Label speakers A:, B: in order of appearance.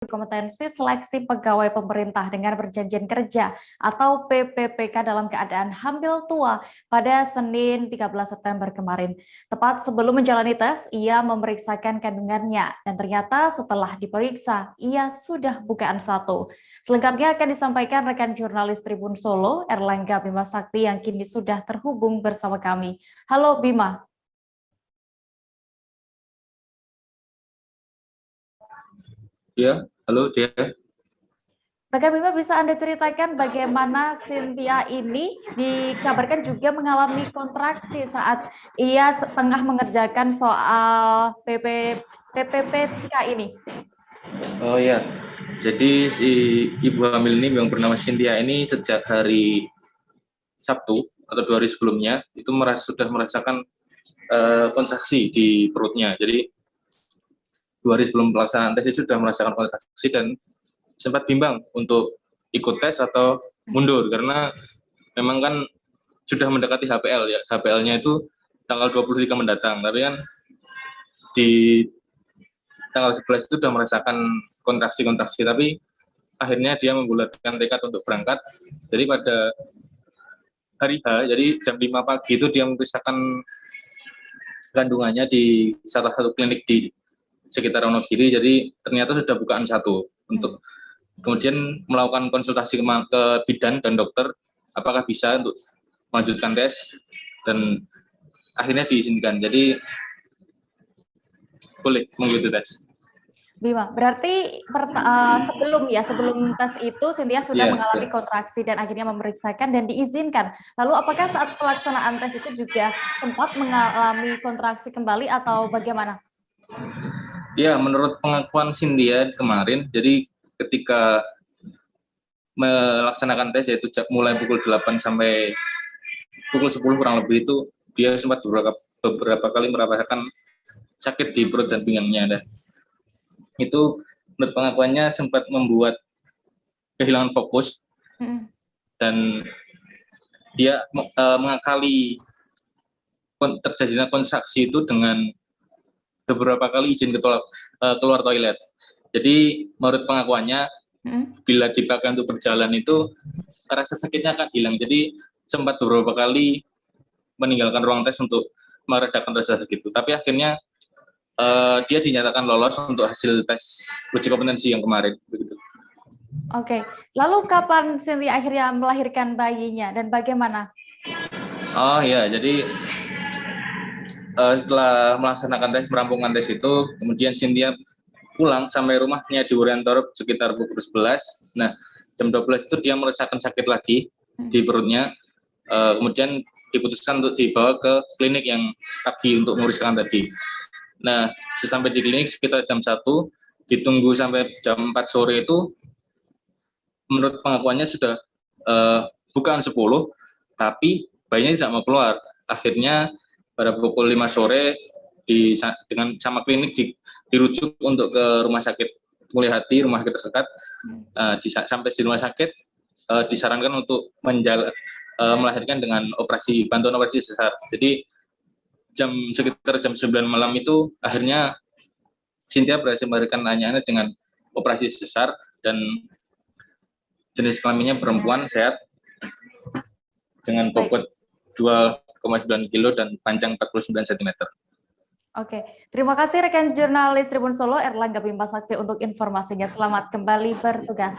A: kompetensi seleksi pegawai pemerintah dengan perjanjian kerja atau PPPK dalam keadaan hamil tua pada Senin 13 September kemarin. Tepat sebelum menjalani tes, ia memeriksakan kandungannya dan ternyata setelah diperiksa, ia sudah bukaan 1. Selengkapnya akan disampaikan rekan jurnalis Tribun Solo, Erlangga Bima Sakti yang kini sudah terhubung bersama kami. Halo Bima.
B: Ya, halo dia.
A: Rekan Bima, bisa Anda ceritakan bagaimana Cynthia ini dikabarkan juga mengalami kontraksi saat ia tengah mengerjakan soal PPPK ini?
B: Oh ya, jadi si ibu hamil ini yang bernama Cynthia ini sejak hari Sabtu atau 2 hari sebelumnya itu sudah merasakan kontraksi di perutnya. Jadi 2 hari sebelum pelaksanaan tes itu sudah merasakan kontraksi dan sempat bimbang untuk ikut tes atau mundur karena memang kan sudah mendekati HPL ya. HPL-nya itu tanggal 23 mendatang. Tapi kan di tanggal 11 itu sudah merasakan kontraksi-kontraksi, tapi akhirnya dia membulatkan tekad untuk berangkat. Jadi pada hari H, jadi jam 5 pagi itu dia memeriksakan kandungannya di salah satu klinik di sekitar Wonogiri, jadi ternyata sudah bukaan 1 untuk kemudian melakukan konsultasi ke bidan dan dokter apakah bisa untuk melanjutkan tes dan akhirnya diizinkan, jadi boleh mengikuti tes.
A: Bima, berarti sebelum tes itu Cynthia sudah mengalami kontraksi dan akhirnya memeriksakan dan diizinkan. Lalu apakah saat pelaksanaan tes itu juga sempat mengalami kontraksi kembali atau bagaimana?
B: Ya, menurut pengakuan Cynthia kemarin, jadi ketika melaksanakan tes yaitu mulai pukul 8 sampai pukul 10 kurang lebih itu dia sempat beberapa kali merasakan sakit di perut dan pinggangnya. Dan itu menurut pengakuannya sempat membuat kehilangan fokus dan dia mengakali terjadinya kontraksi itu dengan beberapa kali izin keluar toilet. Jadi menurut pengakuannya bila dipakai untuk berjalan itu rasa sakitnya akan hilang. Jadi sempat beberapa kali meninggalkan ruang tes untuk meredakan rasa sakit itu. Tapi akhirnya dia dinyatakan lolos untuk hasil tes uji kompetensi yang kemarin. Begitu.
A: Oke, lalu kapan Cynthia akhirnya melahirkan bayinya dan bagaimana?
B: Oh ya, jadi setelah melaksanakan tes, merampungkan tes itu, kemudian Cynthia pulang sampai rumahnya di Wuryantorp sekitar pukul 11. Nah, jam 12 itu dia merasakan sakit lagi di perutnya. Kemudian diputuskan untuk dibawa ke klinik yang pagi untuk memeriksakan tadi. Nah, sesampai di klinik sekitar jam 1, ditunggu sampai jam 4 sore itu, menurut pengakuannya sudah bukaan 10, tapi bayinya tidak mau keluar. Akhirnya pada pukul 5 sore dengan sama klinik dirujuk untuk ke rumah sakit Mulia Hati, rumah sakit terdekat. Sampai di rumah sakit disarankan untuk melahirkan dengan bantuan operasi sesar. Jadi sekitar jam 9 malam itu akhirnya Cynthia berhasil melahirkan anaknya dengan operasi sesar dan jenis kelaminnya perempuan sehat dengan bobot 2,9 kilo dan panjang 49 cm.
A: Oke, terima kasih rekan jurnalis Tribun Solo Erlangga Bima Sakti untuk informasinya. Selamat kembali bertugas.